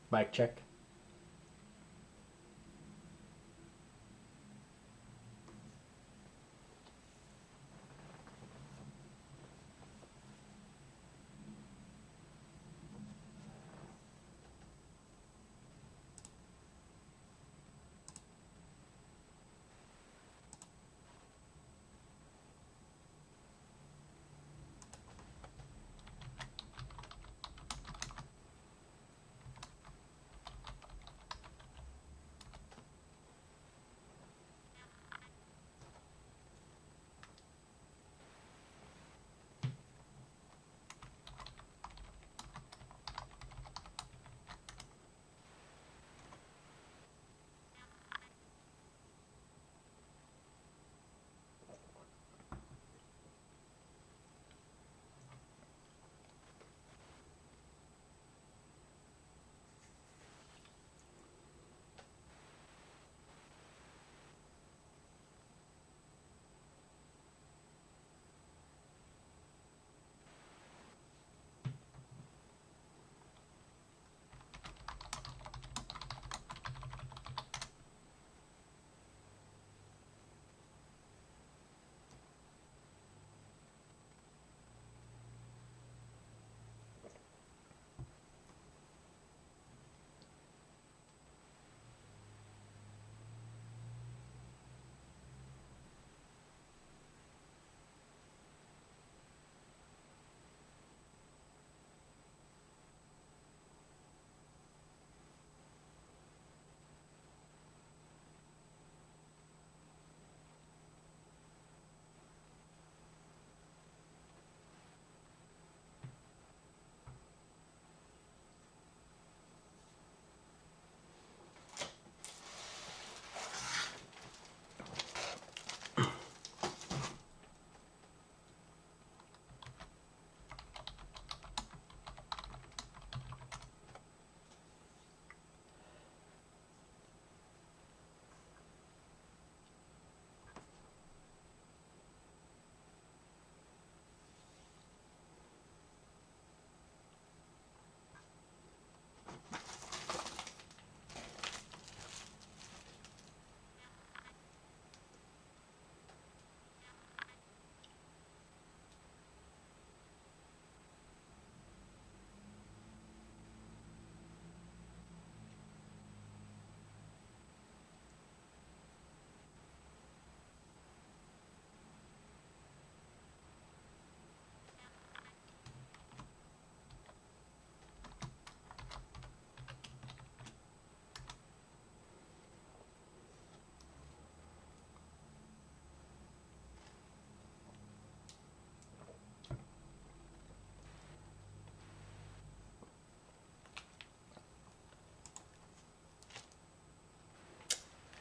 Mic check.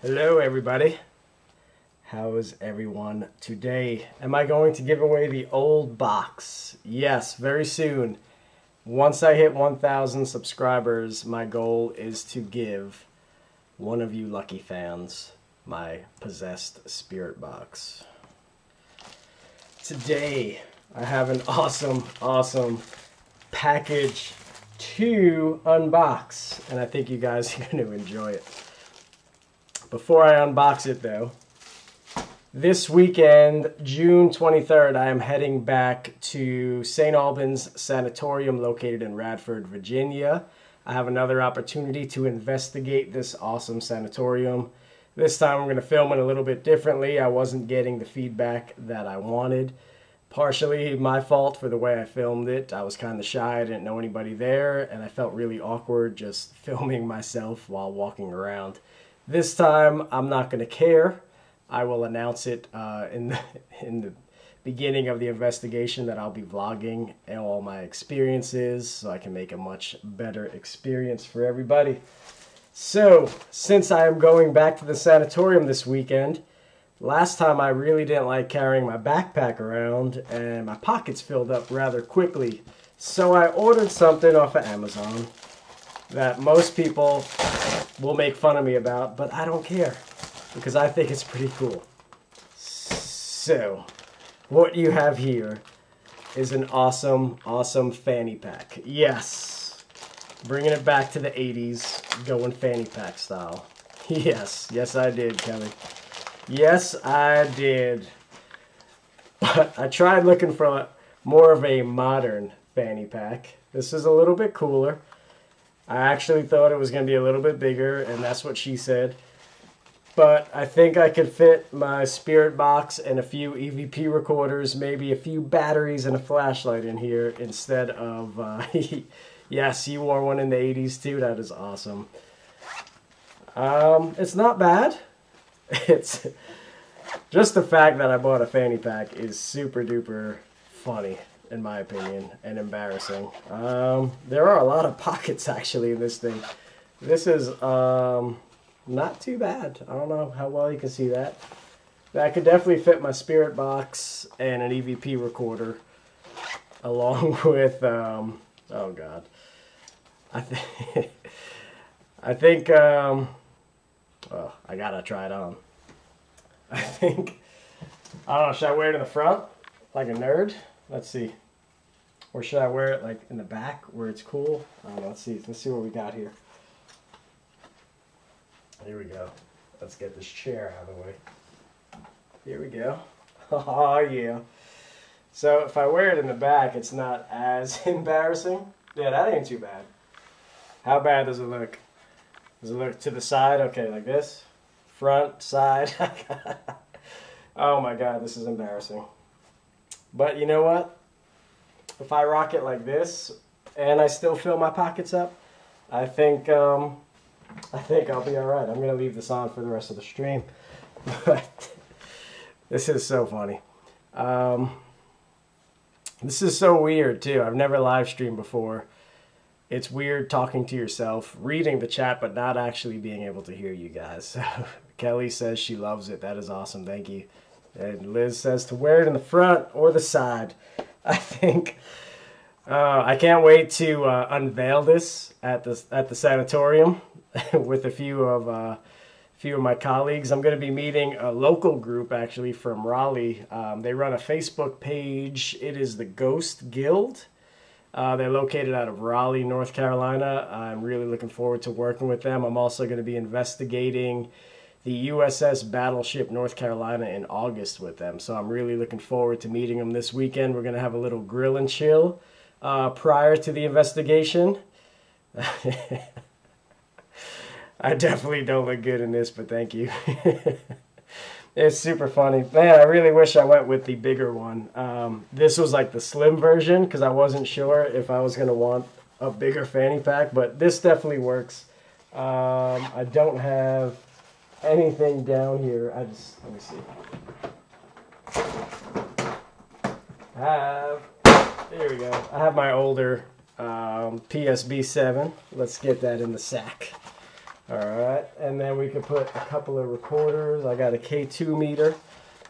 Hello, everybody. How is everyone today? Am I going to give away the old box? Yes, very soon. Once I hit 1,000 subscribers, my goal is to give one of you lucky fans my possessed spirit box. Today, I have an awesome package to unbox, and I think you guys are going to enjoy it. Before I unbox it, though, this weekend, June 23rd, I am heading back to St. Albans Sanatorium located in Radford, Virginia. I have another opportunity to investigate this awesome sanatorium. This time I'm going to film it a little bit differently. I wasn't getting the feedback that I wanted. Partially my fault for the way I filmed it. I was kind of shy, I didn't know anybody there, and I felt really awkward just filming myself while walking around. This time, I'm not going to care. I will announce it in the beginning of the investigation that I'll be vlogging all my experiences so I can make a much better experience for everybody. So, since I am going back to the sanatorium this weekend, last time I really didn't like carrying my backpack around and my pockets filled up rather quickly. So I ordered something off of Amazon that most people will make fun of me about, but I don't care because I think it's pretty cool. So, what you have here is an awesome fanny pack. Yes, Bringing it back to the 80s, going fanny pack style. Yes, yes I did, Kelly. Yes, I did. But I tried looking for more of a modern fanny pack. This is a little bit cooler. I actually thought it was going to be a little bit bigger, and that's what she said. But I think I could fit my spirit box and a few EVP recorders, maybe a few batteries and a flashlight in here instead of... yes, you wore one in the 80s too. That is awesome. It's not bad. It's just the fact that I bought a fanny pack is super duper funny, in my opinion, and embarrassing. There are a lot of pockets actually in this thing. This is not too bad. I don't know how well you can see that. That could definitely fit my spirit box and an EVP recorder, along with oh god, I think well, I gotta try it on. I don't know, should I wear it in the front like a nerd? Let's see. Or should I wear it like in the back where it's cool? I don't know, let's see what we got here. Here we go. Let's get this chair out of the way. Here we go. Oh yeah. So if I wear it in the back, it's not as embarrassing. Yeah, that ain't too bad. How bad does it look? Does it look to the side? Okay, like this. Front, side. Oh my god, this is embarrassing. But you know what? If I rock it like this and I still fill my pockets up, I think I'll be alright. I'm going to leave this on for the rest of the stream. But this is so funny. This is so weird too. I've never live streamed before. It's weird talking to yourself, reading the chat, but not actually being able to hear you guys. Kelly says she loves it. That is awesome. Thank you. And Liz says to wear it in the front or the side. I think I can't wait to unveil this at the sanatorium with a few of my colleagues. I'm going to be meeting a local group actually from Raleigh. They run a Facebook page. It is the Ghost Guild. They're located out of Raleigh, North Carolina. I'm really looking forward to working with them. I'm also going to be investigating the USS Battleship North Carolina in August with them. So I'm really looking forward to meeting them this weekend. We're going to have a little grill and chill prior to the investigation. I definitely don't look good in this, but thank you. It's super funny. Man, I really wish I went with the bigger one. This was like the slim version because I wasn't sure if I was going to want a bigger fanny pack, but this definitely works. I don't have anything down here. Let me see. There we go. I have my older PSB7. Let's get that in the sack. Alright, and then we can put a couple of recorders. I got a K2 meter.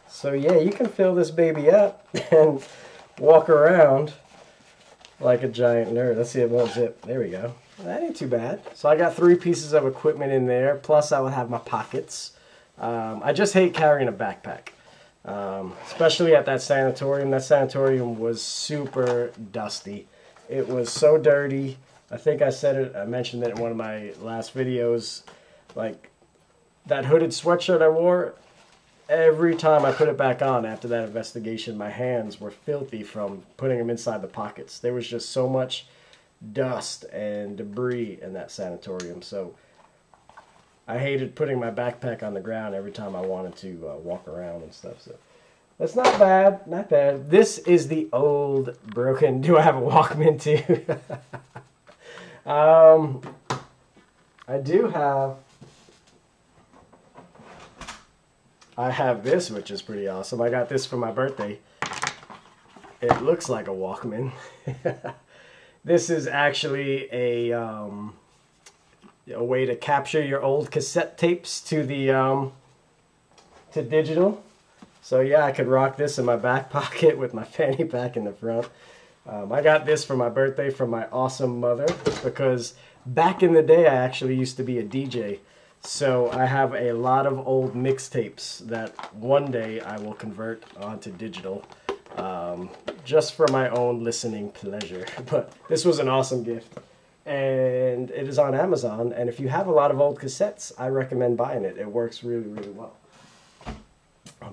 So yeah, you can fill this baby up and walk around like a giant nerd. Let's see, it won't zip. There we go. That ain't too bad. So I got 3 pieces of equipment in there, plus I will have my pockets. I just hate carrying a backpack, especially at that sanatorium. That sanatorium was super dusty. It was so dirty. I think I said it, I mentioned it in one of my last videos, like that hooded sweatshirt I wore, every time I put it back on after that investigation, my hands were filthy from putting them inside the pockets. There was just so much dust and debris in that sanatorium, so I hated putting my backpack on the ground every time I wanted to walk around and stuff. So that's not bad, not bad. This is the old broken, do I have a Walkman too? I do have, I have this, which is pretty awesome. I got this for my birthday. It looks like a Walkman. This is actually a way to capture your old cassette tapes to the to digital. So yeah, I could rock this in my back pocket with my fanny pack in the front. I got this for my birthday from my awesome mother because back in the day I actually used to be a DJ. So I have a lot of old mixtapes that one day I will convert onto digital just for my own listening pleasure. But this was an awesome gift. and it is on Amazon. And if you have a lot of old cassettes, I recommend buying it. It works really, really well.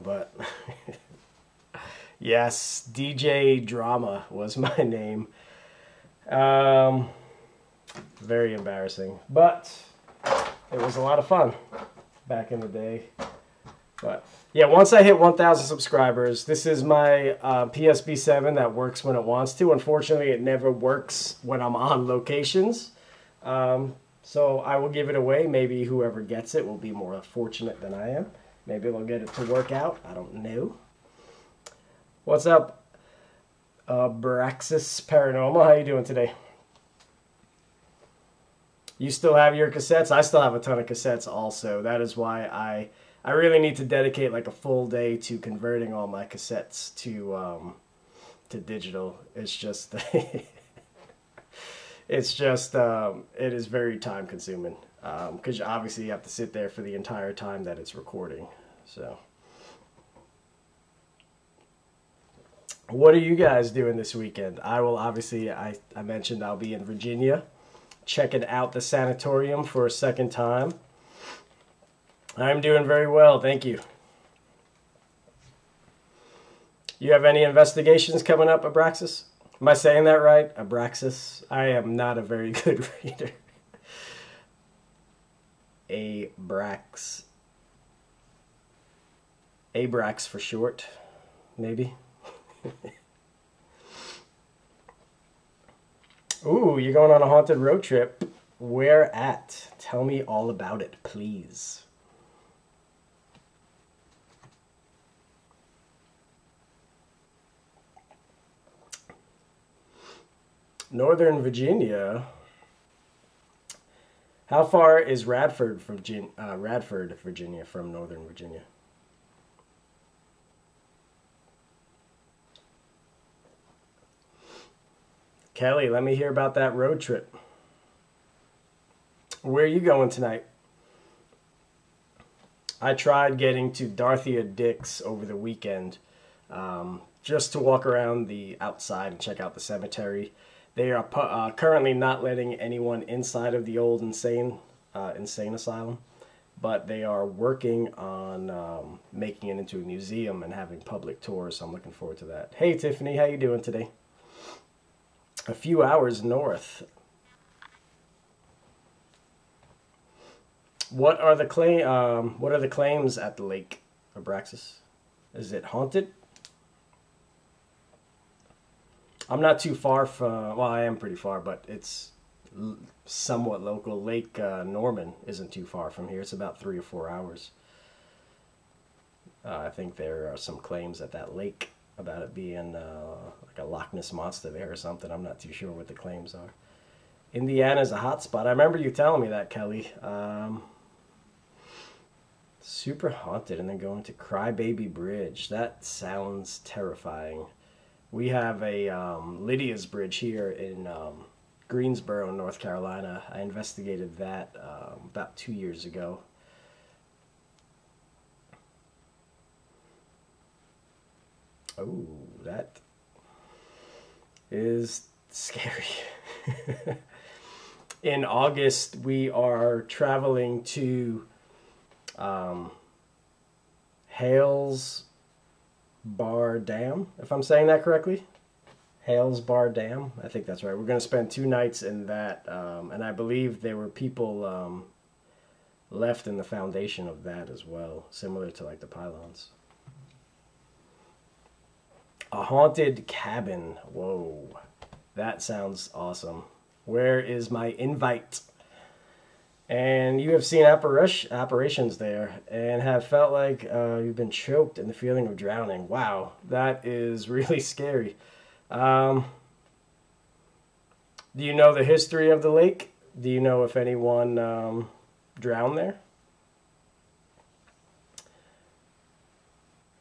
But yes, DJ Drama was my name. Very embarrassing, but it was a lot of fun back in the day. But yeah, once I hit 1,000 subscribers, this is my PSB7 that works when it wants to. Unfortunately, it never works when I'm on locations. So I will give it away. Maybe whoever gets it will be more fortunate than I am. Maybe they'll get it to work out. I don't know. What's up, Braxis Paranormal? How you doing today? You still have your cassettes? I still have a ton of cassettes also. That is why I really need to dedicate like a full day to converting all my cassettes to digital. It's just it is very time consuming because obviously you have to sit there for the entire time that it's recording. So what are you guys doing this weekend? I will obviously, I mentioned I'll be in Virginia checking out the sanatorium for a second time. I'm doing very well, thank you. You have any investigations coming up, Abraxas? Am I saying that right? Abraxas? I am not a very good reader. Abrax for short, maybe. Ooh, you're going on a haunted road trip. Where at? Tell me all about it, please. Northern Virginia. How far is Radford, Virginia from Northern Virginia? Kelly, let me hear about that road trip. Where are you going tonight? I tried getting to Dorothea Dix over the weekend just to walk around the outside and check out the cemetery. They are currently not letting anyone inside of the old insane asylum, but they are working on making it into a museum and having public tours, so I'm looking forward to that. Hey Tiffany, how you doing today? A few hours north. What are the claims at the lake, Abraxas? Is it haunted? I'm not too far from, well, I am pretty far, but it's somewhat local. Lake Norman isn't too far from here. It's about 3 or 4 hours. I think there are some claims at that lake about it being like a Loch Ness monster there or something. I'm not too sure what the claims are. Indiana's a hot spot. I remember you telling me that, Kelly. Super haunted, and then going to Crybaby Bridge. That sounds terrifying. We have a Lydia's Bridge here in Greensboro, North Carolina. I investigated that about 2 years ago. Oh, that is scary. In August, we are traveling to Hales Bar Dam, if I'm saying that correctly. Hales Bar Dam, I think that's right. We're going to spend 2 nights in that, and I believe there were people left in the foundation of that as well, similar to like the pylons. A haunted cabin. Whoa, that sounds awesome. Where is my invite? And you have seen apparitions there and have felt like you've been choked in the feeling of drowning. Wow, that is really scary. Do you know the history of the lake? Do you know if anyone drowned there?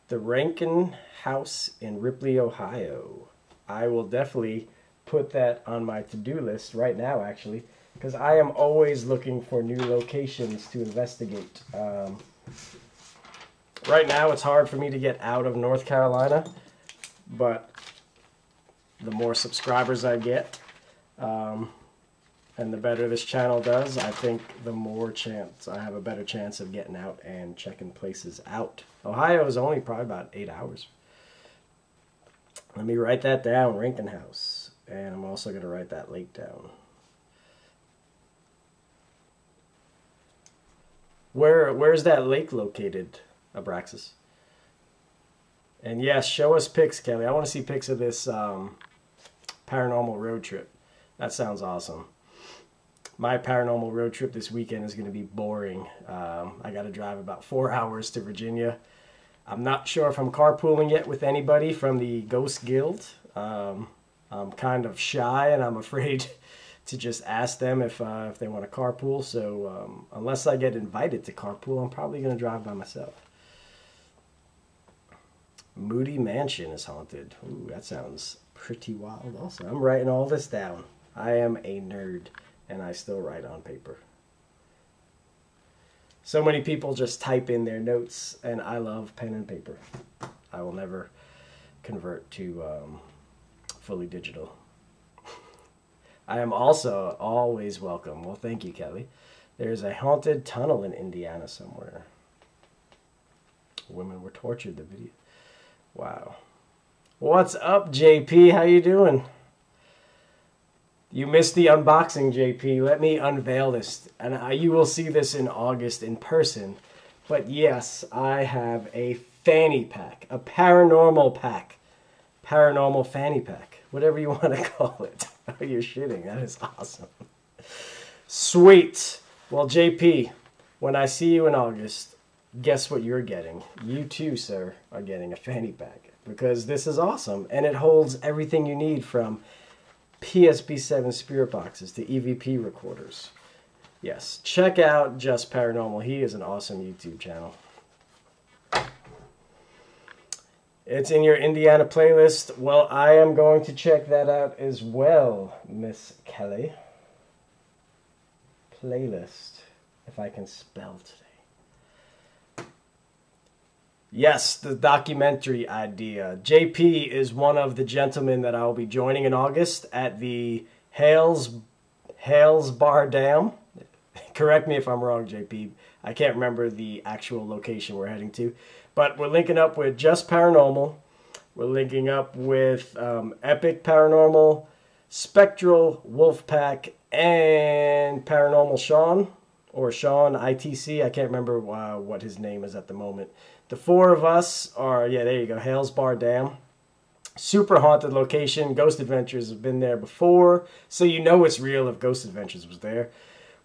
The Rankin House in Ripley, Ohio. I will definitely put that on my to-do list right now, actually, because I am always looking for new locations to investigate. Right now, it's hard for me to get out of North Carolina, but the more subscribers I get, And the better this channel does, I think the more chance I have a better chance of getting out and checking places out. Ohio is only probably about 8 hours. Let me write that down, Rinkenhouse. And I'm also going to write that lake down. Where's that lake located, Abraxas? And yes, show us pics, Kelly. I want to see pics of this paranormal road trip. That sounds awesome. My paranormal road trip this weekend is going to be boring. I got to drive about 4 hours to Virginia. I'm not sure if I'm carpooling yet with anybody from the Ghost Guild. I'm kind of shy, and I'm afraid to just ask them if they want to carpool. So unless I get invited to carpool, I'm probably going to drive by myself. Moody Mansion is haunted. Ooh, that sounds pretty wild also. I'm writing all this down. I am a nerd, and I still write on paper. So many people just type in their notes, and I love pen and paper. I will never convert to fully digital. I am also always welcome. Well, thank you, Kelly. There's a haunted tunnel in Indiana somewhere. Women were tortured, the video. Wow. What's up, JP? How you doing? You missed the unboxing, JP. Let me unveil this. And you will see this in August in person. But yes, I have a fanny pack. A paranormal pack. Paranormal fanny pack. Whatever you want to call it. You're shitting. That is awesome. Sweet. Well, JP, when I see you in August, guess what you're getting? You too, sir, are getting a fanny pack. Because this is awesome. And it holds everything you need from PSP7 spirit boxes to EVP recorders. Yes, check out Just Paranormal. He is an awesome YouTube channel. It's in your Indiana playlist. Well, I am going to check that out as well, Miss Kelly. Playlist, if I can spell today. Yes, the documentary idea. JP is one of the gentlemen that I will be joining in August at the Hales Bar Dam. Correct me if I'm wrong, JP. I can't remember the actual location we're heading to. But we're linking up with Just Paranormal. We're linking up with Epic Paranormal, Spectral Wolfpack, and Paranormal Sean. Or Sean ITC. I can't remember what his name is at the moment. The four of us are, yeah, there you go, Hales Bar Dam. Super haunted location. Ghost Adventures have been there before, so you know it's real if Ghost Adventures was there.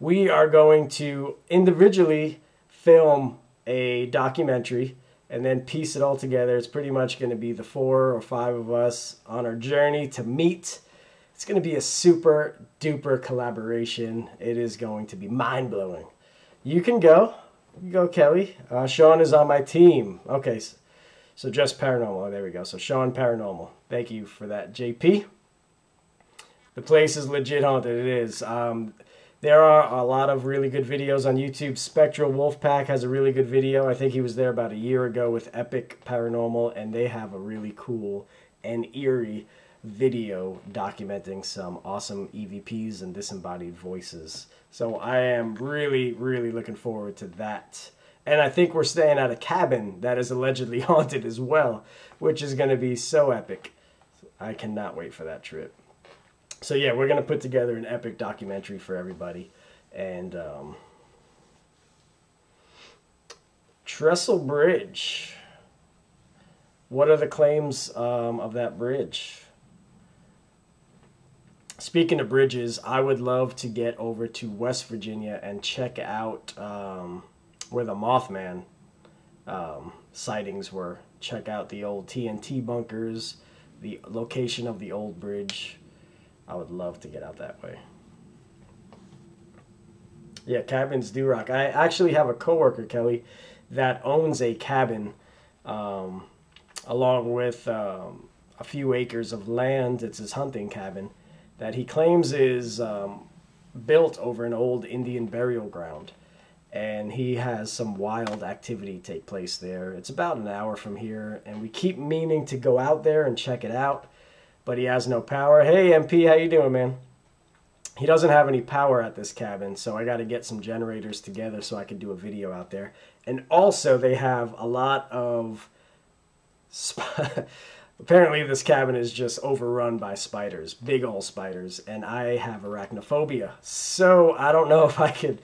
We are going to individually film a documentary and then piece it all together. It's pretty much going to be the 4 or 5 of us on our journey to meet. It's going to be a super duper collaboration. It is going to be mind-blowing. You can go. You can go, Kelly. Sean is on my team. Okay, so Just Paranormal. Oh, there we go. So Sean Paranormal. Thank you for that, JP. The place is legit haunted. It is. There are a lot of really good videos on YouTube. Spectral Wolfpack has a really good video. I think he was there about a year ago with Epic Paranormal, and they have a really cool and eerie video documenting some awesome EVPs and disembodied voices. So I am really, really looking forward to that. And I think we're staying at a cabin that is allegedly haunted as well, which is going to be so epic. I cannot wait for that trip. So yeah, we're going to put together an epic documentary for everybody. And Trestle Bridge. What are the claims of that bridge? Speaking of bridges, I would love to get over to West Virginia and check out where the Mothman sightings were. Check out the old TNT bunkers, the location of the old bridge. I would love to get out that way. Yeah, cabins do rock. I actually have a coworker, Kelly, that owns a cabin along with a few acres of land. It's his hunting cabin that he claims is built over an old Indian burial ground. And he has some wild activity take place there. It's about an hour from here, and we keep meaning to go out there and check it out, but he has no power. Hey, MP, how you doing, man? he doesn't have any power at this cabin, so I got to get some generators together so I can do a video out there. And also, they have a lot of... Apparently, this cabin is just overrun by spiders, big old spiders, and I have arachnophobia. So I don't know if I could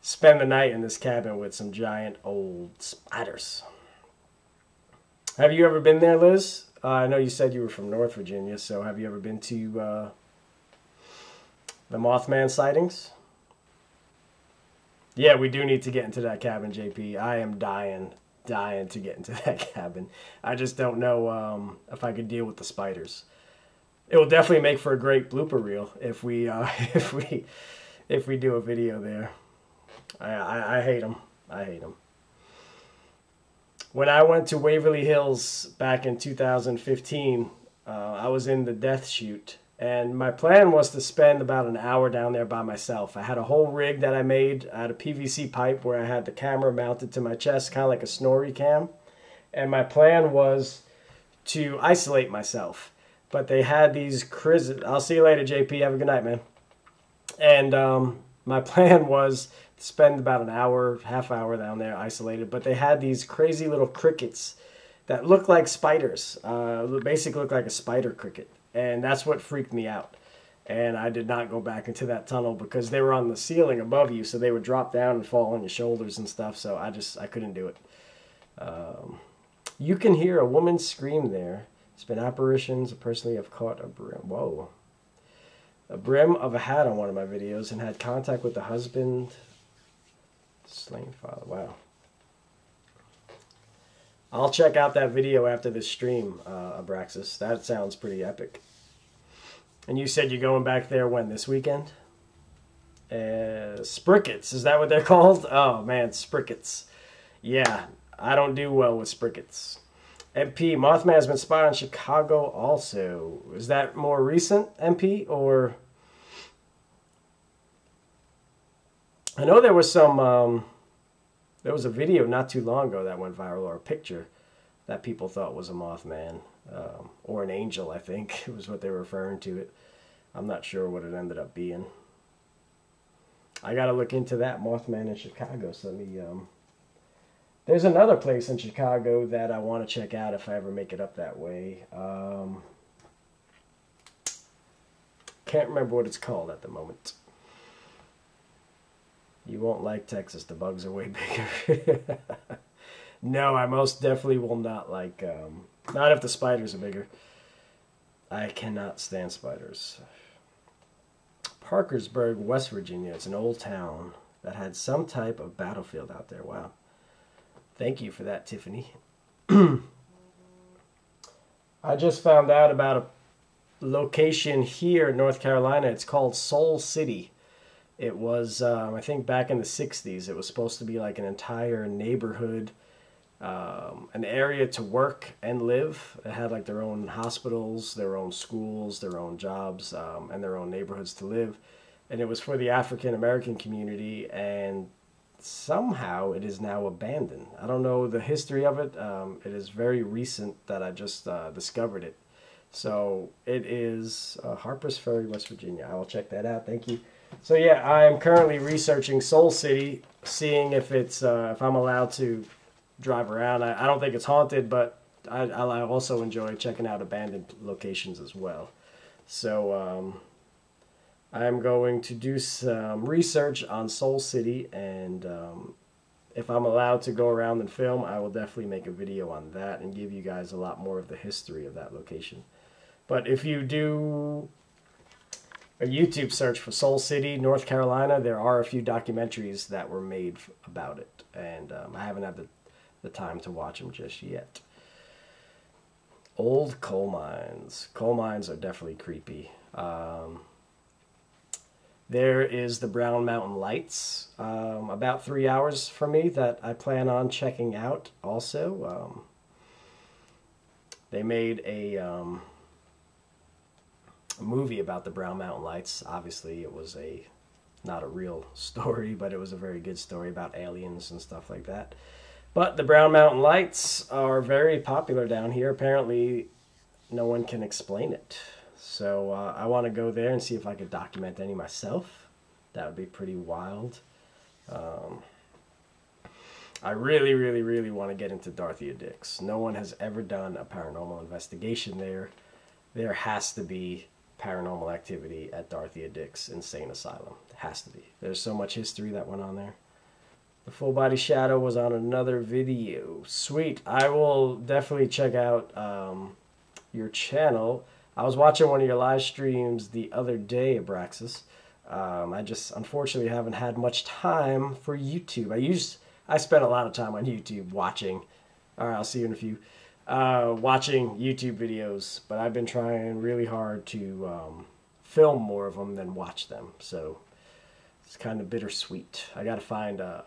spend the night in this cabin with some giant old spiders. Have you ever been there, Liz? I know you said you were from North Virginia, so have you ever been to the Mothman sightings? Yeah, we do need to get into that cabin, JP. I am dying to get into that cabin. I just don't know if I could deal with the spiders. It will definitely make for a great blooper reel if we if we do a video there. I hate them. I hate them. When I went to Waverly Hills back in 2015, I was in the death chute, and my plan was to spend about an hour down there by myself. I had a whole rig that I made. I had a PVC pipe where I had the camera mounted to my chest, kind of like a Snorri cam. And my plan was to isolate myself. But they had these I'll see you later, JP. Have a good night, man. And my plan was to spend about an hour, half hour down there isolated. But they had these crazy little crickets that looked like spiders. Basically looked like a spider cricket. And that's what freaked me out. And I did not go back into that tunnel because they were on the ceiling above you, so they would drop down and fall on your shoulders and stuff. So I couldn't do it. You can hear a woman scream there. It's been apparitions. Personally, I've caught a brim. Whoa. A brim of a hat on one of my videos and had contact with the husband. Slain father. Wow. I'll check out that video after this stream, Abraxas. That sounds pretty epic. And you said you're going back there when, this weekend? Sprickets, is that what they're called? Oh, man, sprickets. Yeah, I don't do well with sprickets. MP, Mothman has been spotted in Chicago also. Is that more recent, MP, or... I know there was some... There was a video not too long ago that went viral, or a picture that people thought was a Mothman, or an angel, I think, was what they were referring to it. I'm not sure what it ended up being. I got to look into that Mothman in Chicago. So let me. There's another place in Chicago that I want to check out if I ever make it up that way. Can't remember what it's called at the moment. You won't like Texas. The bugs are way bigger. No, I most definitely will not like... not if the spiders are bigger. I cannot stand spiders. Parkersburg, West Virginia. It's an old town that had some type of battlefield out there. Wow. Thank you for that, Tiffany. I just found out about a location here in North Carolina. It's called Soul City. It was, I think back in the 60s, it was supposed to be like an entire neighborhood, an area to work and live. It had like their own hospitals, their own schools, their own jobs, and their own neighborhoods to live. And it was for the African American community, and somehow it is now abandoned. I don't know the history of it. It is very recent that I just discovered it. So it is Harpers Ferry, West Virginia. I will check that out. Thank you. So yeah, I am currently researching Soul City, seeing if it's if I'm allowed to drive around. I don't think it's haunted, but I also enjoy checking out abandoned locations as well. So I'm going to do some research on Soul City, and if I'm allowed to go around and film, I will definitely make a video on that and give you guys a lot more of the history of that location. But if you do a YouTube search for Soul City, North Carolina, there are a few documentaries that were made about it, and I haven't had the time to watch them just yet. Old coal mines. Coal mines are definitely creepy. There is the Brown Mountain Lights, about 3 hours from me, that I plan on checking out also. They made a movie about the Brown Mountain Lights. Obviously, it was not a real story, but it was a very good story about aliens and stuff like that. But the Brown Mountain Lights are very popular down here. Apparently, no one can explain it. So I want to go there and see if I could document any myself. That would be pretty wild. I really, really, really want to get into Dorothea Dix. No one has ever done a paranormal investigation there. There has to be paranormal activity at Dorothea Dix Insane Asylum. It has to be. There's so much history that went on there. The full body shadow was on another video. Sweet. I will definitely check out your channel. I was watching one of your live streams the other day, Abraxas. I just unfortunately haven't had much time for YouTube. I spent a lot of time on YouTube watching. All right, I'll see you in a few. Watching YouTube videos, but I've been trying really hard to film more of them than watch them. So it's kind of bittersweet. I got to find a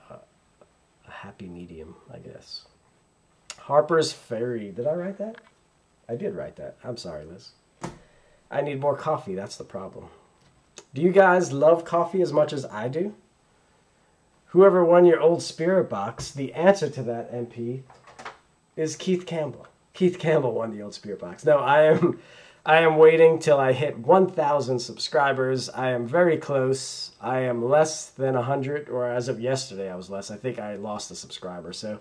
happy medium, I guess. Harper's Ferry. Did I write that? I did write that. I'm sorry, Liz. I need more coffee. That's the problem. Do you guys love coffee as much as I do? Whoever won your old spirit box, the answer to that, MP, is Keith Campbell. Keith Campbell won the old spirit box. No, I am waiting till I hit 1,000 subscribers. I am very close. I am less than 100, or as of yesterday I was less. I think I lost a subscriber. So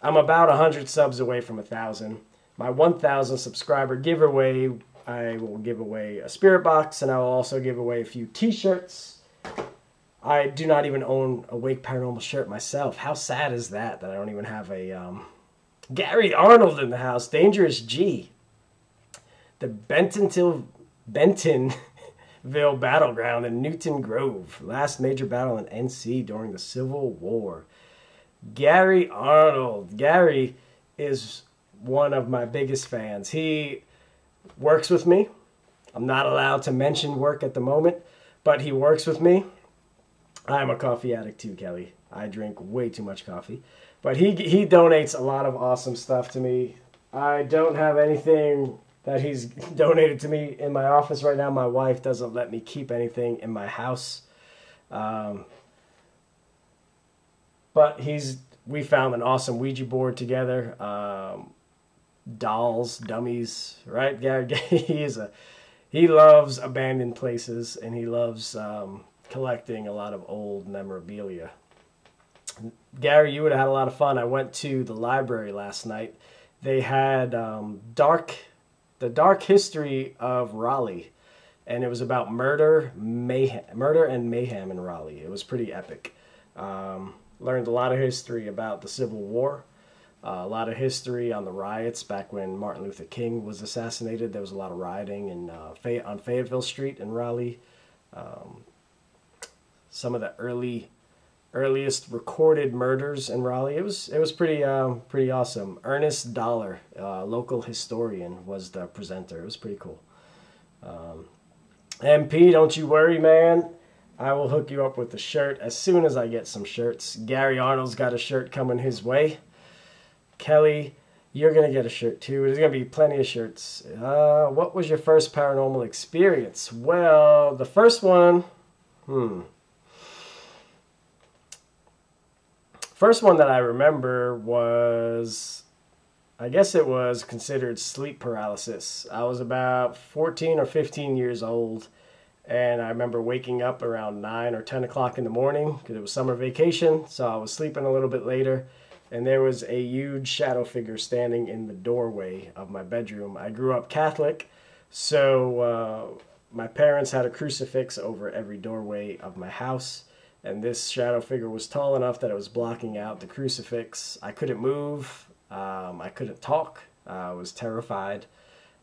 I'm about 100 subs away from 1,000. My 1,000 subscriber giveaway, I will give away a spirit box, and I will also give away a few t-shirts. I do not even own a Wake Paranormal shirt myself. How sad is that I don't even have a Gary Arnold in the house. Dangerous G. The Bentonville Battleground in Newton Grove. Last major battle in NC during the Civil War. Gary Arnold. Gary is one of my biggest fans. He works with me. I'm not allowed to mention work at the moment, but he works with me. I'm a coffee addict too, Kelly. I drink way too much coffee. But he donates a lot of awesome stuff to me. I don't have anything that he's donated to me in my office right now. My wife doesn't let me keep anything in my house. But we found an awesome Ouija board together. Dolls, dummies, right? Gary, he loves abandoned places, and he loves collecting a lot of old memorabilia. Gary, you would have had a lot of fun. I went to the library last night. They had the dark history of Raleigh, and it was about murder and mayhem in Raleigh. It was pretty epic. Learned a lot of history about the Civil War, a lot of history on the riots back when Martin Luther King was assassinated. There was a lot of rioting on Fayetteville Street in Raleigh. Some of the earliest recorded murders in Raleigh. It was pretty awesome. Ernest Dollar, local historian, was the presenter. It was pretty cool. MP, don't you worry, man. I will hook you up with the shirt as soon as I get some shirts. Gary Arnold's got a shirt coming his way. Kelly, you're going to get a shirt too. There's going to be plenty of shirts. What was your first paranormal experience? Well, the first one... First one that I remember was, I guess it was considered sleep paralysis. I was about 14 or 15 years old, and I remember waking up around 9 or 10 o'clock in the morning because it was summer vacation, so I was sleeping a little bit later, and there was a huge shadow figure standing in the doorway of my bedroom. I grew up Catholic, so my parents had a crucifix over every doorway of my house. And this shadow figure was tall enough that it was blocking out the crucifix. I couldn't move. I couldn't talk. I was terrified.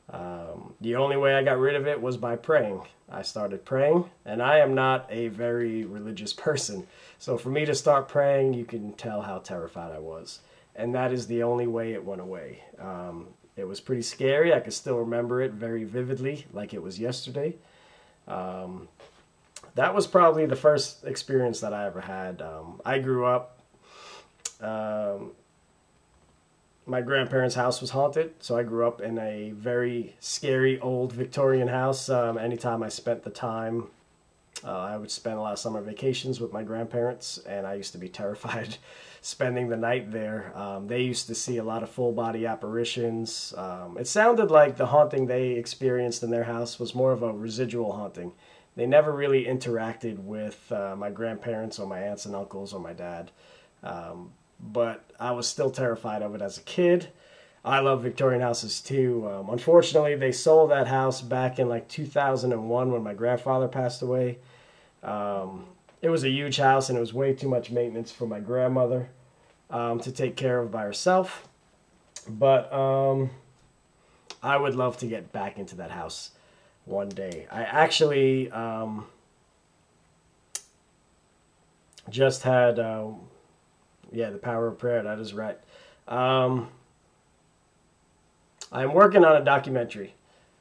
The only way I got rid of it was by praying. I started praying, and I am not a very religious person. So for me to start praying, you can tell how terrified I was. And that is the only way it went away. It was pretty scary. I can still remember it very vividly, like it was yesterday. That was probably the first experience that I ever had. I grew up, my grandparents' house was haunted, so I grew up in a very scary old Victorian house. Anytime I spent the time I would spend a lot of summer vacations with my grandparents, and I used to be terrified spending the night there. They used to see a lot of full body apparitions. It sounded like the haunting they experienced in their house was more of a residual haunting. They never really interacted with my grandparents or my aunts and uncles or my dad. But I was still terrified of it as a kid. I love Victorian houses too. Unfortunately, they sold that house back in like 2001 when my grandfather passed away. It was a huge house and it was way too much maintenance for my grandmother to take care of by herself. But I would love to get back into that house one day. I actually just had, yeah, the power of prayer, that is right. I'm working on a documentary.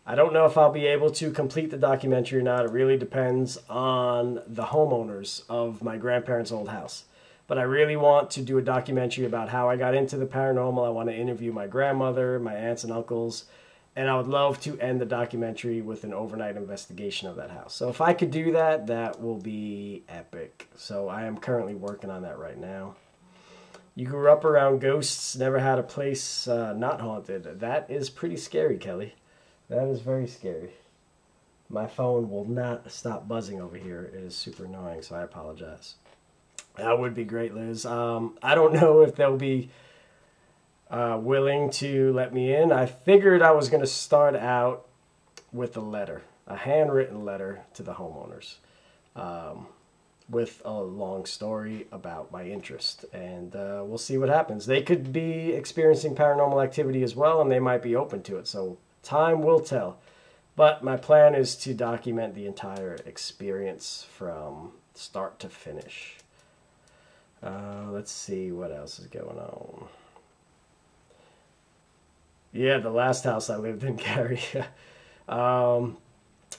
I don't know if I'll be able to complete the documentary or not. It really depends on the homeowners of my grandparents' old house. But I really want to do a documentary about how I got into the paranormal. I want to interview my grandmother, my aunts and uncles, and I would love to end the documentary with an overnight investigation of that house. So if I could do that, that will be epic. So I am currently working on that right now. You grew up around ghosts, never had a place not haunted. That is pretty scary, Kelly. That is very scary. My phone will not stop buzzing over here. It is super annoying, so I apologize. That would be great, Liz. I don't know if they'll be willing to let me in. I figured I was going to start out with a letter, a handwritten letter to the homeowners, with a long story about my interest, and we'll see what happens. They could be experiencing paranormal activity as well, and they might be open to it, so time will tell. But my plan is to document the entire experience from start to finish. Let's see what else is going on. Yeah, the last house I lived in, Gary.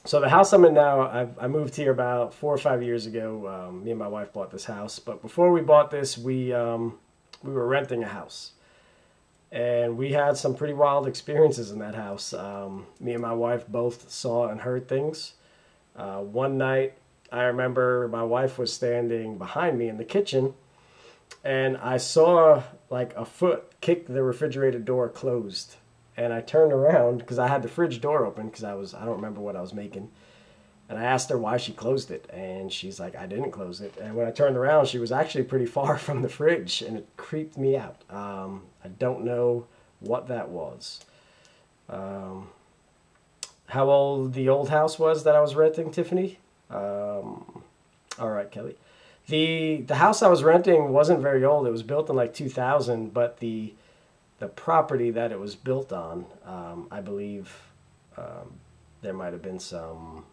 So the house I'm in now, I moved here about 4 or 5 years ago. Me and my wife bought this house. But before we bought this, we were renting a house. And we had some pretty wild experiences in that house. Me and my wife both saw and heard things. One night, I remember my wife was standing behind me in the kitchen, and I saw like a foot kick the refrigerator door closed. And I turned around because I had the fridge door open because I don't remember what I was making. And I asked her why she closed it. And she's like, I didn't close it. And when I turned around, she was actually pretty far from the fridge. And it creeped me out. I don't know what that was. How old the old house was that I was renting, Tiffany? All right, Kelly. The house I was renting wasn't very old. It was built in like 2000, but the property that it was built on, I believe there might have been some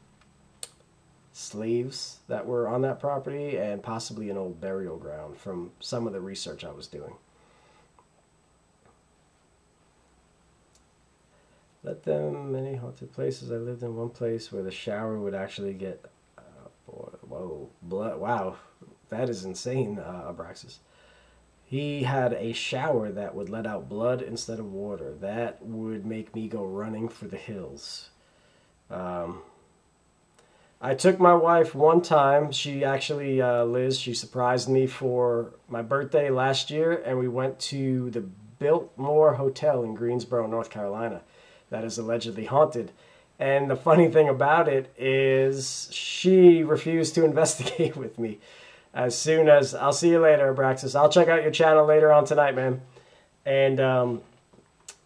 slaves that were on that property and possibly an old burial ground from some of the research I was doing. Let them many haunted places. I lived in one place where the shower would actually get, whoa, blood. Wow, that is insane, Abraxas. He had a shower that would let out blood instead of water. That would make me go running for the hills. I took my wife one time. She actually, Liz, she surprised me for my birthday last year, and we went to the Biltmore Hotel in Greensboro, North Carolina, that is allegedly haunted. And the funny thing about it is she refused to investigate with me. As soon as, I'll see you later, Abraxas. I'll check out your channel later on tonight, man. And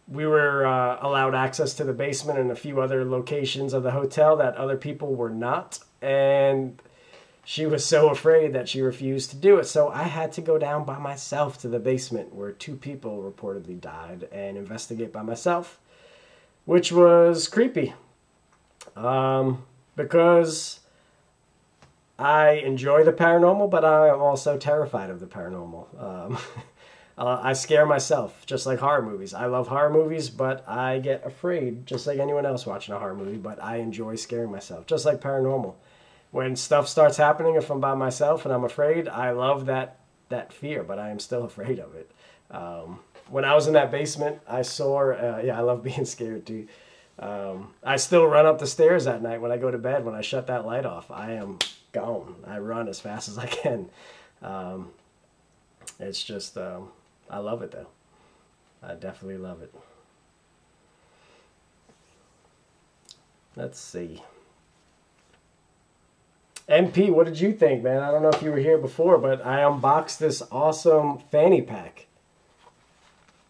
we were allowed access to the basement and a few other locations of the hotel that other people were not. And she was so afraid that she refused to do it. So I had to go down by myself to the basement where 2 people reportedly died and investigate by myself, which was creepy. Because I enjoy the paranormal, but I am also terrified of the paranormal. I scare myself, just like horror movies. I love horror movies, but I get afraid, just like anyone else watching a horror movie, but I enjoy scaring myself, just like paranormal. When stuff starts happening, if I'm by myself and I'm afraid, I love that fear, but I am still afraid of it. When I was in that basement, I saw, yeah, I love being scared too. I still run up the stairs at night when I go to bed, when I shut that light off. I am gone. I run as fast as I can. It's just, I love it though. I definitely love it. Let's see. MP, what did you think, man? I don't know if you were here before, but I unboxed this awesome fanny pack.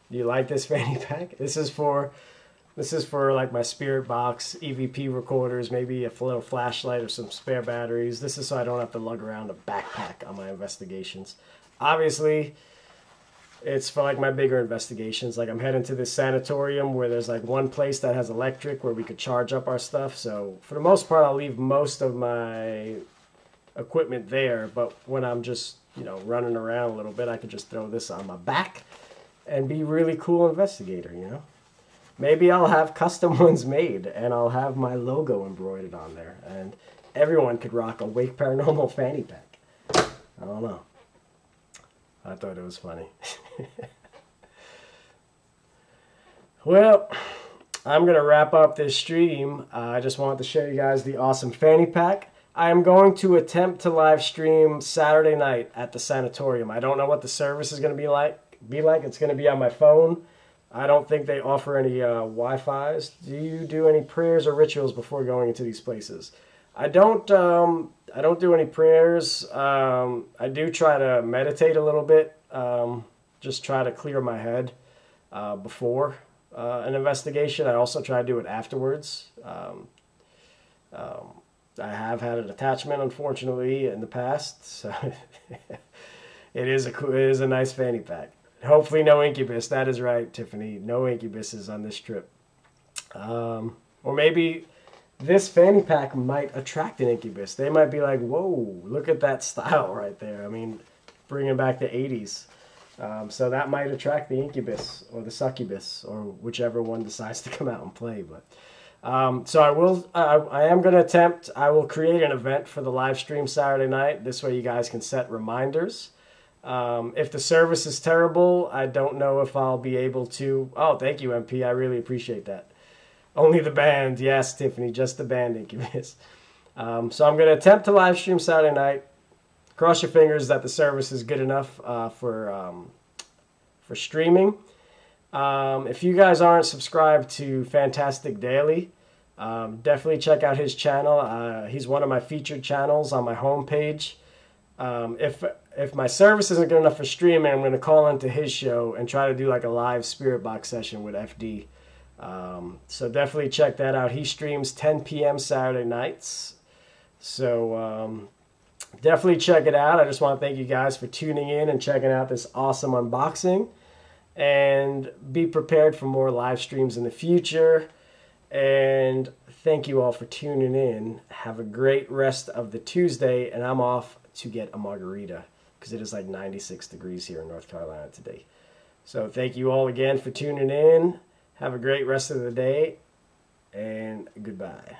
Do you like this fanny pack? This is for like my Spirit Box EVP recorders, maybe a little flashlight or some spare batteries. This is so I don't have to lug around a backpack on my investigations. Obviously, it's for like my bigger investigations. Like I'm heading to this sanatorium where there's like one place that has electric where we could charge up our stuff. So for the most part, I'll leave most of my equipment there. But when I'm just, you know, running around a little bit, I could just throw this on my back and be a really cool investigator, you know. Maybe I'll have custom ones made and I'll have my logo embroidered on there and everyone could rock a Wake Paranormal fanny pack. I don't know. I thought it was funny. Well, I'm going to wrap up this stream. I just wanted to show you guys the awesome fanny pack. I am going to attempt to live stream Saturday night at the sanatorium. I don't know what the service is going to be like. It's going to be on my phone. I don't think they offer any Wi-Fi's. Do you do any prayers or rituals before going into these places? I don't do any prayers. I do try to meditate a little bit. Just try to clear my head before an investigation. I also try to do it afterwards. I have had an attachment, unfortunately, in the past. So it is a nice fanny pack. Hopefully no incubus. That is right, Tiffany. No incubuses on this trip. Or maybe this fanny pack might attract an incubus. They might be like, whoa, look at that style right there. I mean, bringing back the 80s. So that might attract the incubus or the succubus or whichever one decides to come out and play. But so I am going to attempt. I will create an event for the live stream Saturday night. This way you guys can set reminders. If the service is terrible, I don't know if I'll be able to. Oh, thank you, MP. I really appreciate that. Only the band. Yes, Tiffany, just the band, Incubus. So I'm going to attempt to live stream Saturday night. Cross your fingers that the service is good enough for streaming. If you guys aren't subscribed to Fantastic Daily, definitely check out his channel. He's one of my featured channels on my homepage. If my service isn't good enough for streaming, I'm going to call into his show and try to do like a live Spirit Box session with FD. So definitely check that out. He streams 10 p.m. Saturday nights. So definitely check it out. I just want to thank you guys for tuning in and checking out this awesome unboxing. And be prepared for more live streams in the future. And thank you all for tuning in. Have a great rest of the Tuesday. And I'm off to get a margarita because it is like 96 degrees here in North Carolina today. So thank you all again for tuning in. Have a great rest of the day, and goodbye.